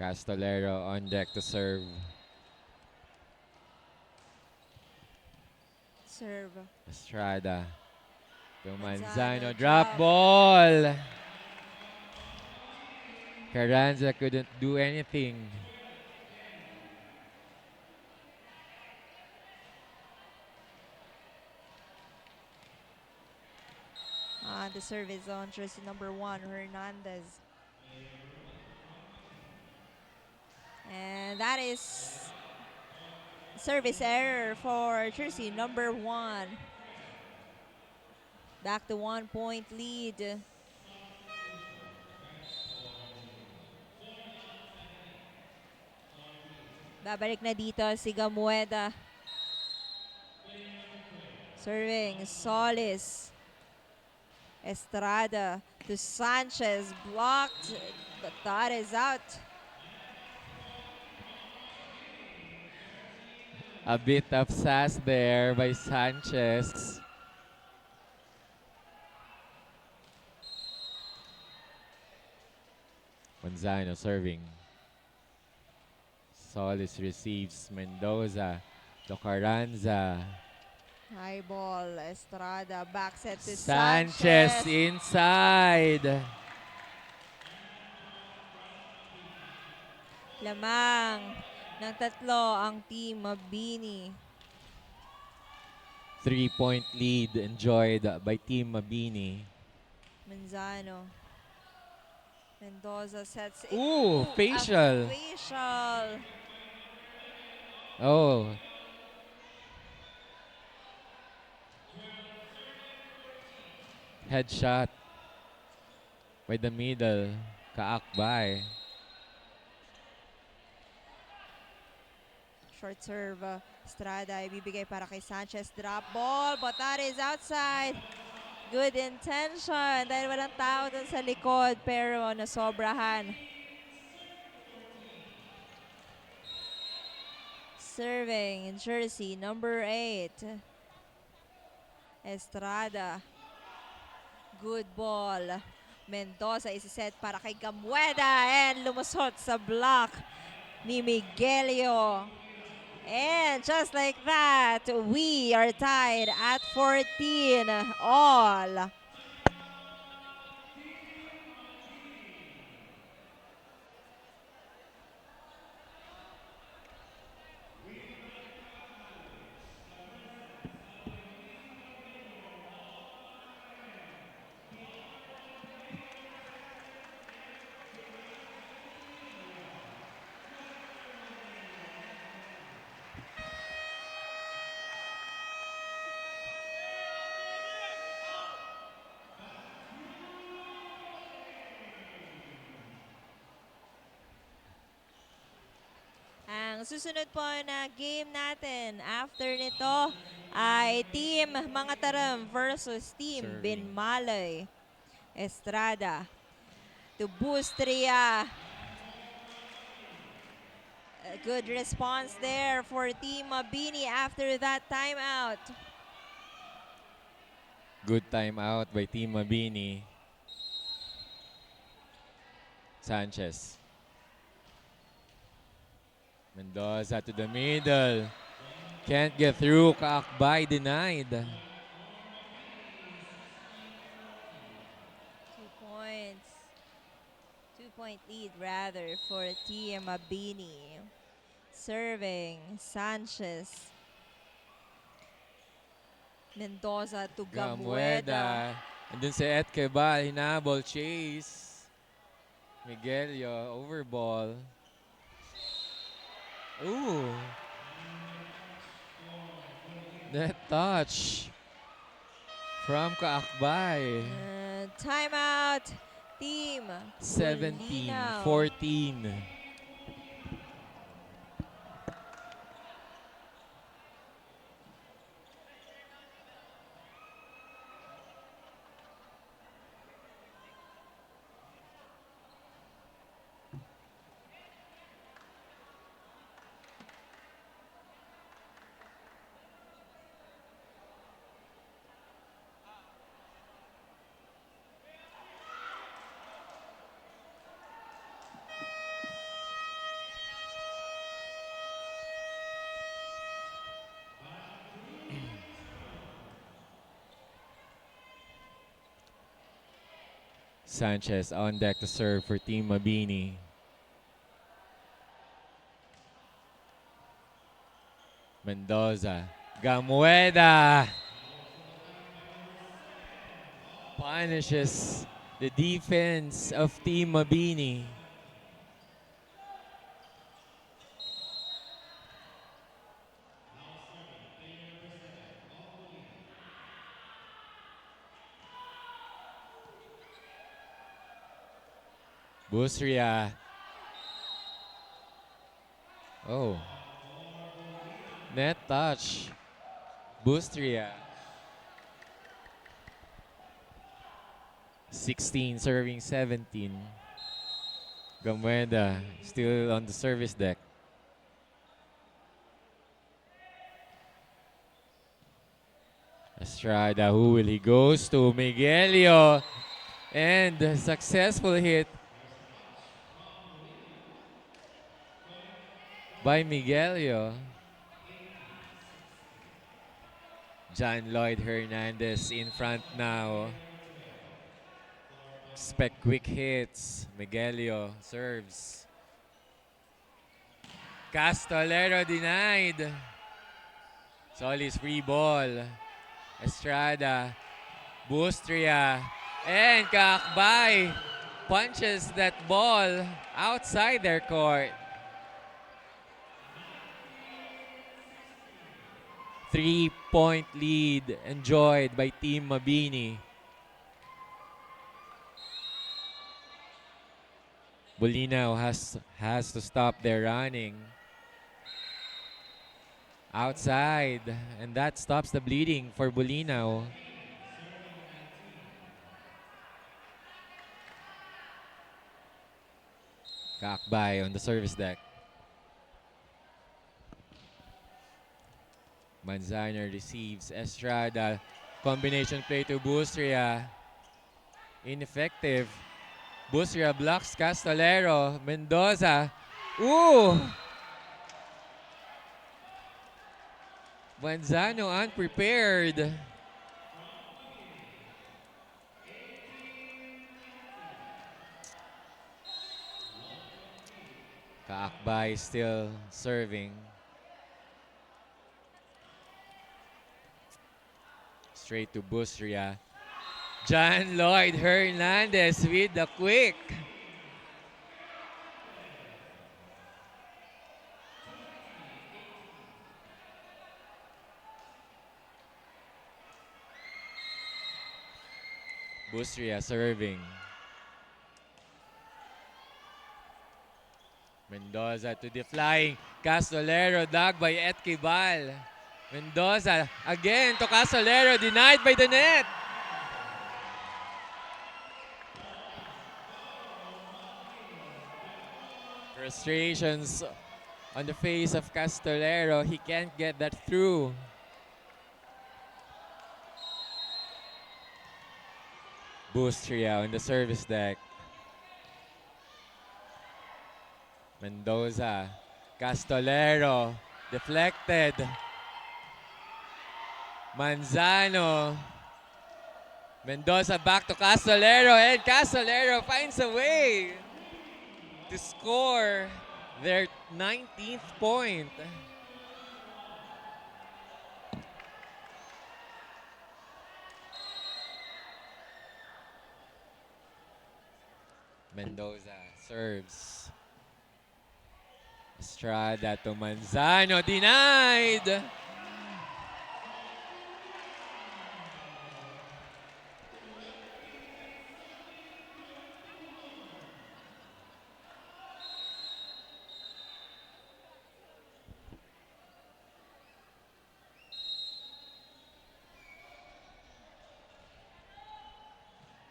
Castolero on deck to serve. Serve. Estrada. To Manzano, Manzano. drop. Drop ball. Carranza couldn't do anything. On the service zone, jersey number 1, Hernandez. And that is service error for jersey number 1. Back to 1-point lead. Babalik na dito si Gamueda. Serving, Solis. Estrada to Sanchez. Blocked, but that is out. A bit of sass there by Sanchez. Manzano serving. Solis receives Mendoza to Carranza. High ball, Estrada, back set to Sanchez Sanchez. inside. Lamang ng tatlo ang team Mabini. 3-point lead enjoyed by Team Mabini. Manzano. Mendoza sets it. Ooh, A facial. facial. Oh. Headshot by the middle. Kaakbay. Short serve. Estrada ibibigay para kay Sanchez. Drop ball, but that is outside. Good intention dahil walang tao dun sa likod pero nasobrahan. Serving jersey number 8. Estrada. Good ball. Mendoza isiset para kay Gamueda and lumusot sa block ni Miguelio. And just like that, we are tied at 14 all. Ang susunod po na game natin after nito ay Team Mangataram versus Team Serving. Binmalay. Estrada to Bustria. A good response there for Team Mabini after that timeout. Good timeout by Team Mabini. Sanchez. Mendoza to the middle. Can't get through. Kaakbay denied. 2 points. 2-point lead rather for Team Mabini. Serving Sanchez. Mendoza to Gamueda. And then si Etkeba, hinabol, chase. Miguelio, overball. Ooh. Net touch from Kaakbay. Timeout. Team 17-14. Bolinao. Sanchez on deck to serve for Team Mabini. Mendoza. Gamueda punishes the defense of Team Mabini. Busria. Oh. Net touch. Bustria. 16 serving 17. Gamueda still on the service deck. Estrada, who will he goes to? Miguelio. And a successful hit by Miguelio. John Lloyd Hernandez in front now. Expect quick hits. Miguelio serves. Castolero denied. Solis free ball. Estrada. Bustria. And Kakbay punches that ball outside their court. 3-point lead enjoyed by Team Mabini. Bolinao has to stop their running. Outside, and that stops the bleeding for Bolinao. Kakbay on the service deck. Manzano receives. Estrada. Combination play to Bustria. Ineffective. Bustria blocks Castolero. Mendoza. Ooh! Manzano unprepared. Kakbay still serving. Straight to Bustria. John Lloyd Hernandez with the quick. Bustria serving. Mendoza to the flying. Castolero dug by Etkibal. Mendoza again to Castolero, denied by the net. Frustrations on the face of Castolero. He can't get that through. Bustria on the service deck. Mendoza. Castolero. Deflected. Manzano. Mendoza back to Castolero, and Castolero finds a way to score their 19th point. Mendoza serves. Estrada to Manzano, denied!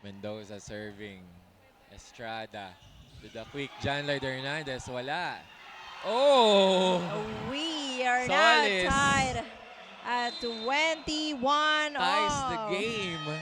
Mendoza serving. Estrada to the quick John Lloyd Hernandez. Wala. Oh! We are Solis now tied at 21 ties the all. game.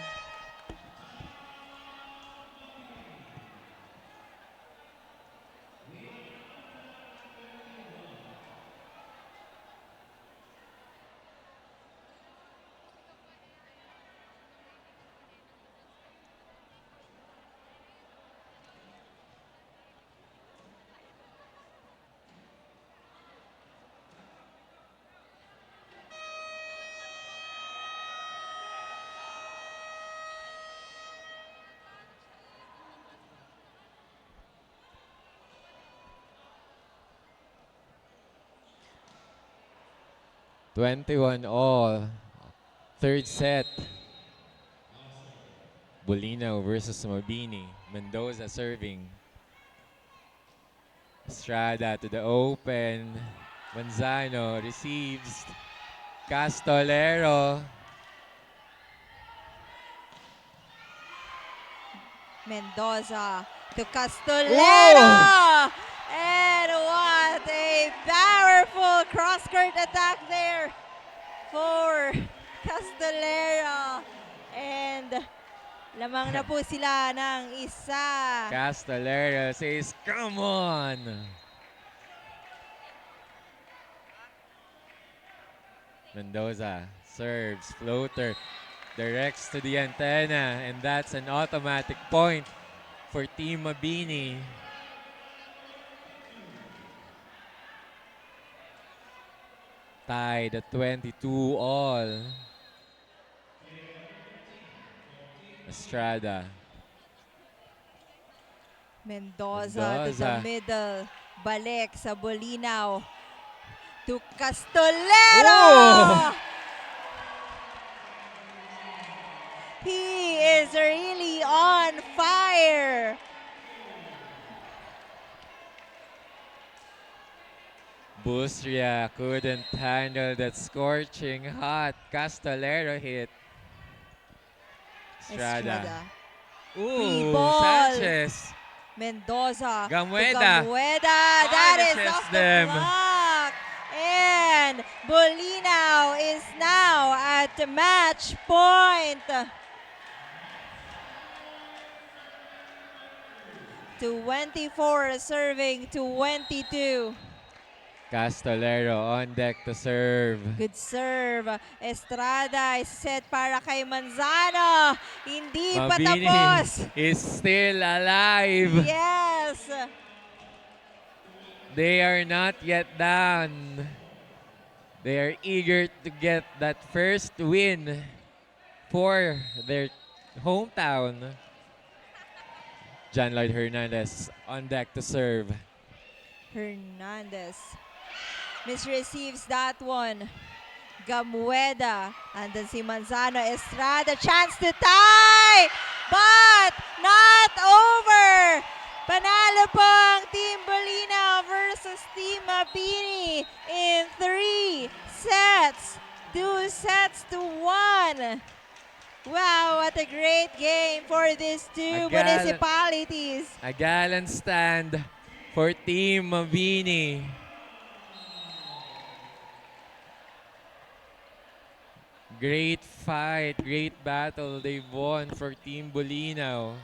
(21 all). Third set. Bolinao versus Mabini. Mendoza serving. Estrada to the open. Manzano receives. Castolero. Mendoza to Castolero. And what a powerful cross-court attack there for Castolero. And lamang na po sila ng isa. Castolero says, come on! Mendoza serves, floater, directs to the antenna, and that's an automatic point for Team Mabini. Tied at 22 all. Estrada. Mendoza to the Mendoza. middle. Balik sa Bolinao. To Castolero! Oh! He is really on fire. Busria couldn't handle that scorching hot Castolero hit. Estrada. Free Ooh, ball. Sanchez. Mendoza to Gamueda. Gamueda. That is Punishes off the them. block. And Bolinao is now at match point. 24 serving 22. Castolero on deck to serve. Good serve. Estrada is set para kay Manzano. Hindi pa Mabini tapos. is still alive. Yes. They are not yet done. They are eager to get that first win for their hometown. John Lloyd Hernandez on deck to serve. Hernandez misreceives that one. Gamueda. And then si Manzano. Estrada. Chance to tie. But not over. Panalo po ang Team Bolinao versus Team Mabini in 3 sets. 2 sets to 1. Wow, what a great game for these two municipalities. A gallant stand for Team Mabini. Great fight, great battle they've won for Team Bolinao.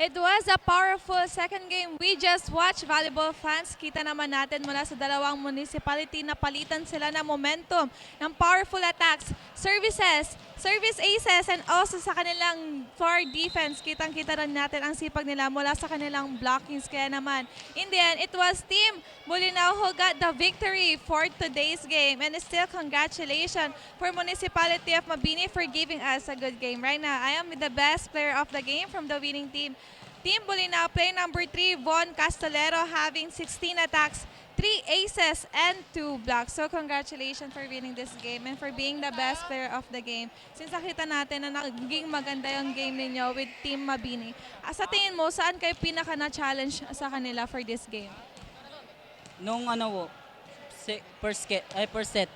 It was a powerful second game we just watched, volleyball fans. Kita naman natin mula sa dalawang municipality na palitan sila ng momentum ng powerful attacks, services, service aces and also sa kanilang floor defense. Kitang-kita rin natin ang sipag nila mula sa kanilang blockings. Kaya naman, in the end, it was Team Bolinao who got the victory for today's game. And still, congratulations for Municipality of Mabini for giving us a good game. Right now, I am with the best player of the game from the winning team. Team Bolinao, player number 3, Von Castellero, having 16 attacks, 3 aces, and 2 blocks. So congratulations for winning this game and for being the best player of the game. Since nakita natin na naging maganda yung game ninyo with Team Mabini, sa tingin mo, saan kayo pinaka na-challenge sa kanila for this game? Nung ano po, first set.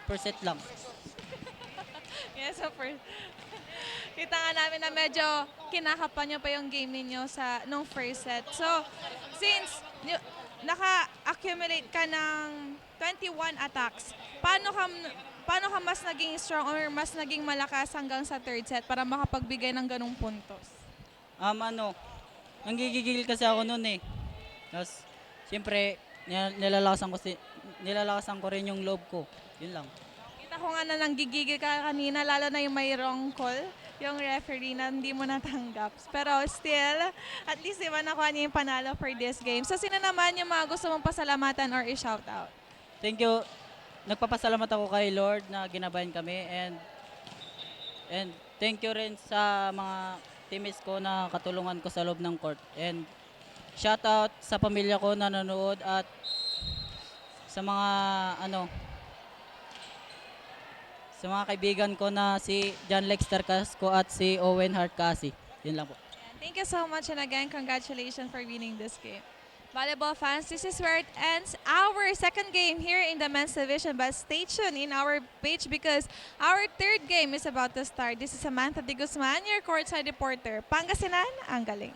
First set lang. Yes, so kita nga namin na medyo kinakapan nyo pa yung game ninyo nung first set. So, since naka-accumulate ka ng 21 attacks, paano ka mas naging strong or mas naging malakas hanggang sa third set para makapagbigay ng ganung puntos? Nanggigigil kasi ako noon eh. Tapos, siyempre, nilalakasan ko rin yung loob ko. Yun lang. Kita ko nga na nanggigigil ka kanina, lalo na yung may wrong call, yung referee na hindi mo natanggap. Pero still, at least diba nakuha niya yung panalo for this game. So sino naman yung mga gusto mong pasalamatan or i-shout out? Thank you. Nagpapasalamat ako kay Lord na ginabayan kami and thank you rin sa mga teammates ko na katulungan ko sa loob ng court. And shout out sa pamilya ko na nanonood at sa mga sa mga kaibigan ko na si John Lexter Casco at si Owen Hart Kasi. Yun lang po. Thank you so much and again, congratulations for winning this game. Volleyball fans, this is where it ends our second game here in the men's division. But stay tuned in our page because our third game is about to start. This is Samantha De Guzman, your courtside reporter. Pangasinan, ang galing.